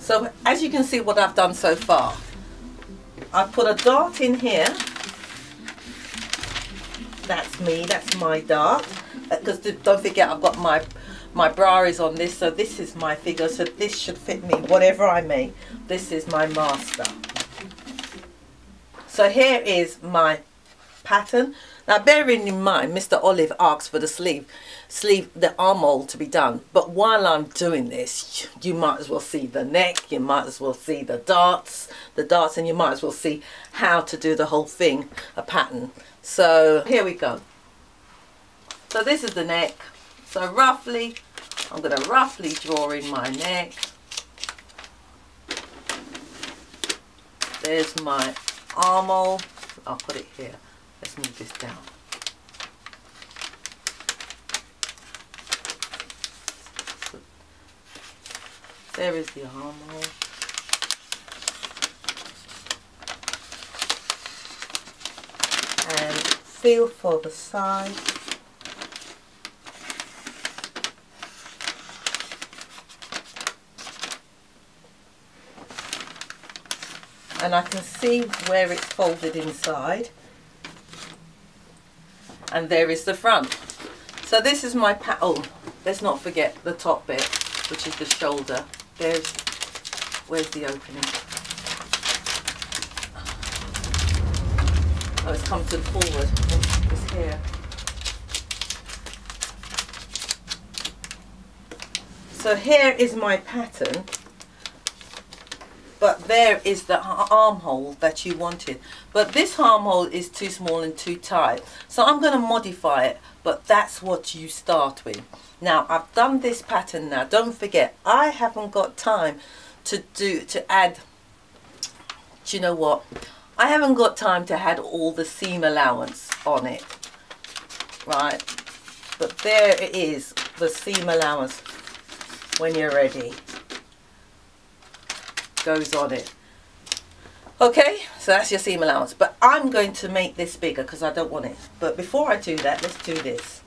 So as you can see what I've done so far, I've put a dart in here. That's me, that's my dart. Because don't forget, I've got my bra is on this, so this is my figure, so this should fit me, whatever I make. This is my master. So here is my pattern. Now bearing in mind, Mr. Olive asked for the the armhole to be done. But while I'm doing this, you might as well see the neck, you might as well see the darts, and you might as well see how to do the whole thing, a pattern. So here we go. So this is the neck. So roughly, I'm going to roughly draw in my neck. There's my armhole. I'll put it here. Let's move this down. There is the armhole. And feel for the side. And I can see where it's folded inside. And there is the front. So this is my oh, let's not forget the top bit, which is the shoulder. Where's the opening? Oh, it's come to the forward. It's here. So here is my pattern. But there is the armhole that you wanted. But this armhole is too small and too tight. So I'm going to modify it, but that's what you start with. Now, I've done this pattern now. Don't forget, I haven't got time to add, do you know what? I haven't got time to add all the seam allowance on it. Right? But there it is, the seam allowance when you're ready. Goes on it. Okay, so that's your seam allowance, but I'm going to make this bigger because I don't want it. But before I do that, let's do this.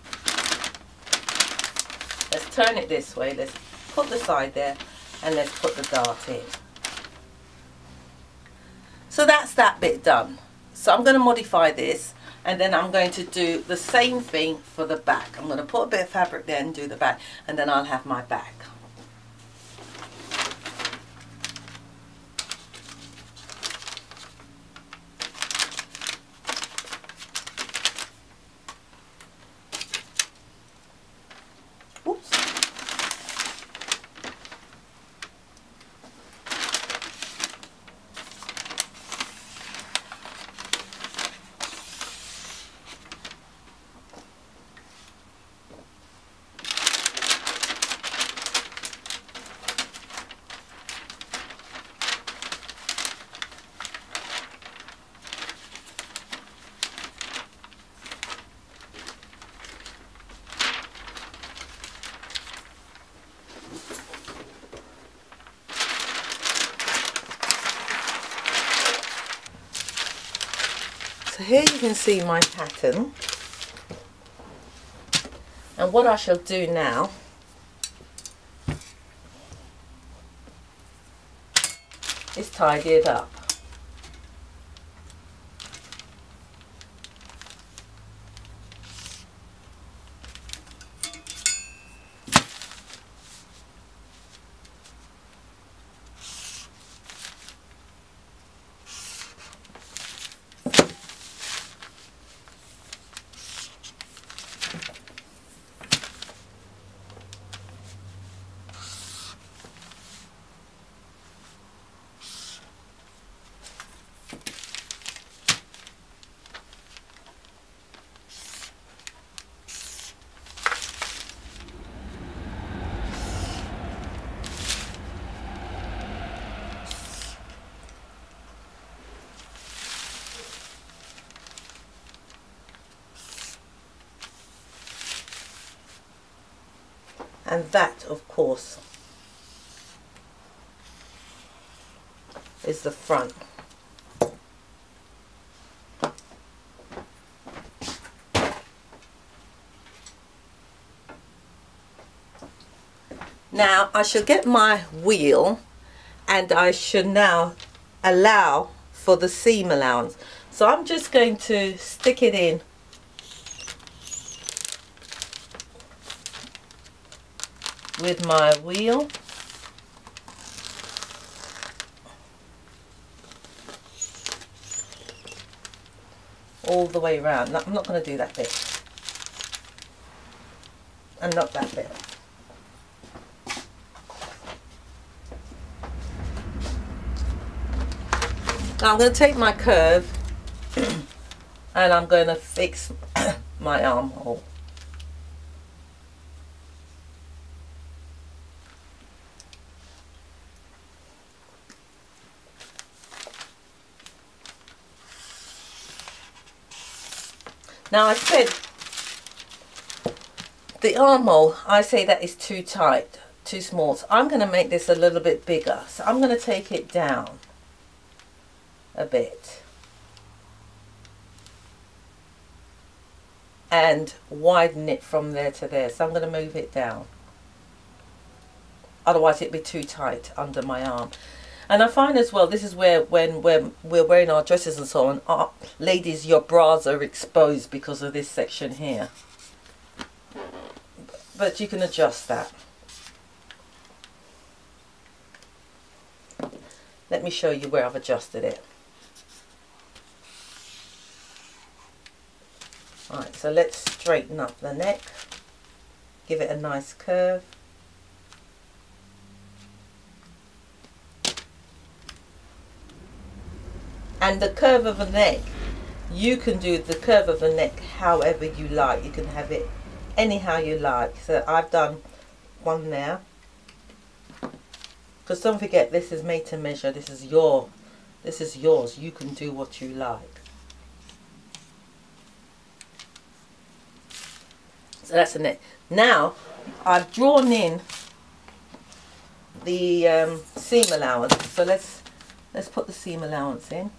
Let's turn it this way. Let's put the side there and let's put the dart in. So that's that bit done. So I'm going to modify this, and then I'm going to do the same thing for the back. I'm going to put a bit of fabric there and do the back, and then I'll have my back. So here you can see my pattern, and what I shall do now is tidy it up. And that, of course, is the front. Now I shall get my wheel and I should now allow for the seam allowance. So I'm just going to stick it in with my wheel. All the way around. No, I'm not going to do that bit. And not that bit. Now I'm going to take my curve and I'm going to fix my armhole. Now I said the armhole, I say that is too tight, too small. So I'm going to make this a little bit bigger. So I'm going to take it down a bit and widen it from there to there. So I'm going to move it down. Otherwise it'd be too tight under my arm. And I find as well, this is where when we're wearing our dresses and so on, ladies, your bras are exposed because of this section here. But you can adjust that. Let me show you where I've adjusted it. Alright, so let's straighten up the neck. Give it a nice curve. And the curve of the neck, you can do the curve of the neck however you like. You can have it anyhow you like. So I've done one there. Because don't forget, this is made to measure. This is yours. You can do what you like. So that's the neck. Now I've drawn in the seam allowance. So let's put the seam allowance in.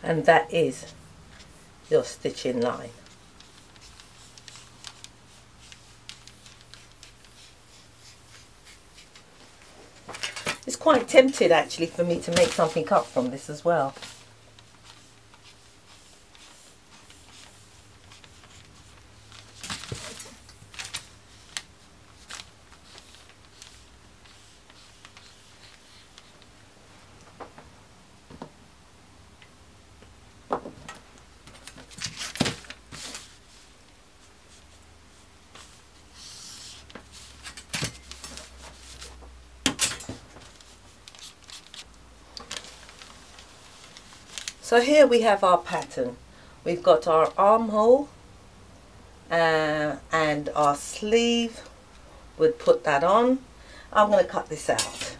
And that is your stitching line. It's quite tempted actually for me to make something up from this as well. So here we have our pattern. We've got our armhole and our sleeve. We'd put that on. I'm going to cut this out.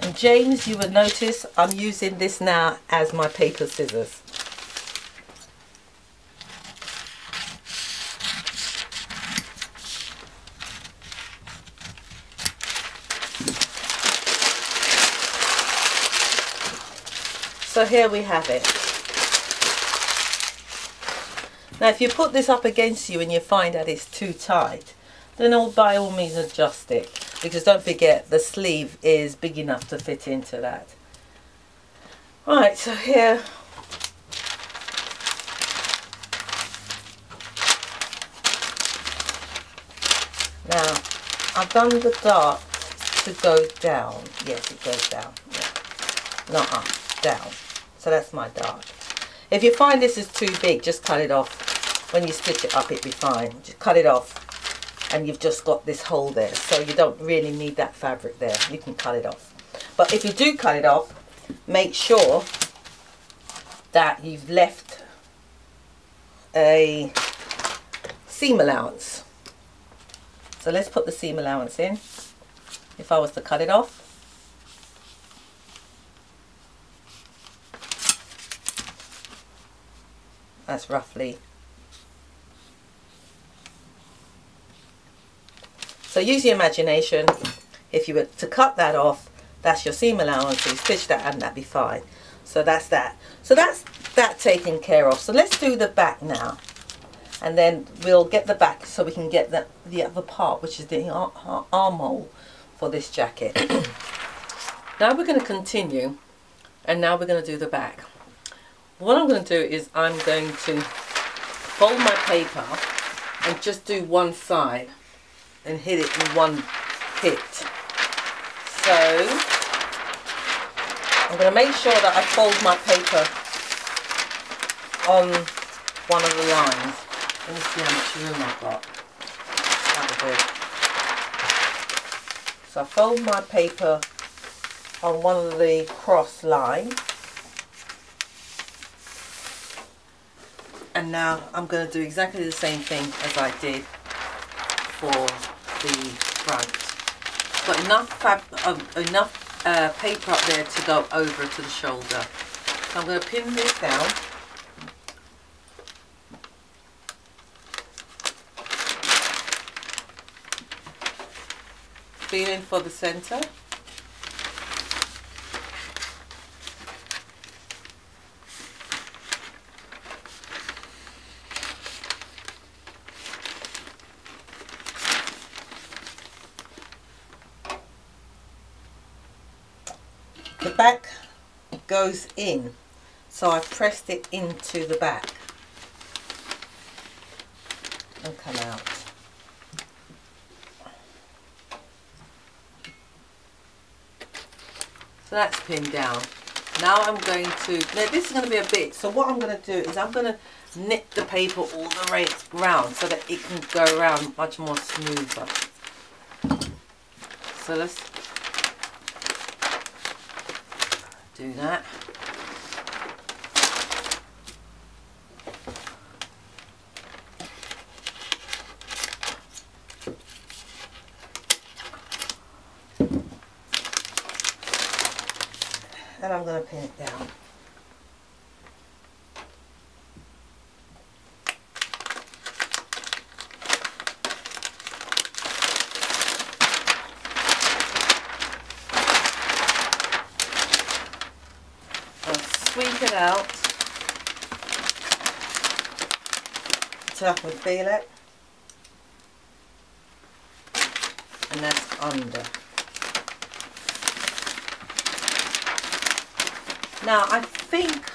And James, you will notice I'm using this now as my paper scissors. So here we have it. Now if you put this up against you and you find that it's too tight, then by all means adjust it. Because don't forget, the sleeve is big enough to fit into that. Right, so here now I've done the dart to go down. Yes, it goes down. Yeah. Not up, down. So that's my dart. If you find this is too big, just cut it off. When you stitch it up, it'll be fine. Just cut it off and you've just got this hole there. So you don't really need that fabric there. You can cut it off. But if you do cut it off, make sure that you've left a seam allowance. So let's put the seam allowance in. If I was to cut it off, that's roughly. So use your imagination. If you were to cut that off, that's your seam allowance. So you stitch that and that'd be fine. So that's that. So that's that taken care of. So let's do the back now. And then we'll get the back so we can get the other part, which is the armhole for this jacket. Now we're going to continue, and now we're going to do the back. What I'm going to do is I'm going to fold my paper and just do one side and hit it in one hit. So I'm going to make sure that I fold my paper on one of the lines. Let me see how much room I've got. That'll do. So I fold my paper on one of the cross lines. And now I'm going to do exactly the same thing as I did for the front. Got enough paper up there to go over to the shoulder. So I'm going to pin this down. Feeling for the center. The back goes in, so I've pressed it into the back and come out. So that's pinned down. Now I'm going to, now this is going to be a bit, so what I'm going to do is I'm going to knit the paper all the way round so that it can go around much more smoother. So let's do that. And I'm going to pin it down. Sweep it out till I can feel it, and that's under. Now I think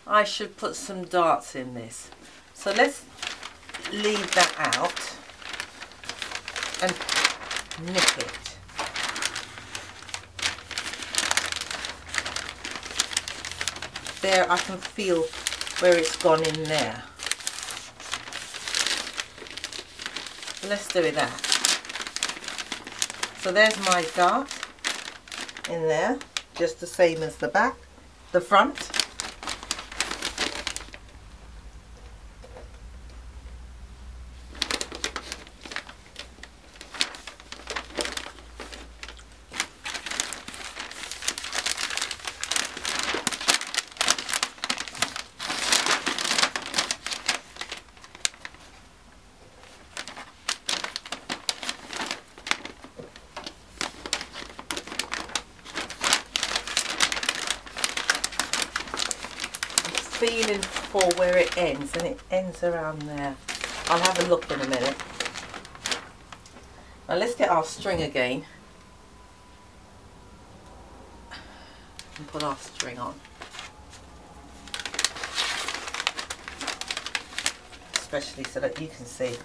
I should put some darts in this, so let's leave that out and nip it. There I can feel where it's gone in there. Let's do it that. So there's my dart in there, just the same as the back, the front. Feeling for where it ends, and it ends around there. I'll have a look in a minute. Now let's get our string again and put our string on, especially so that you can see.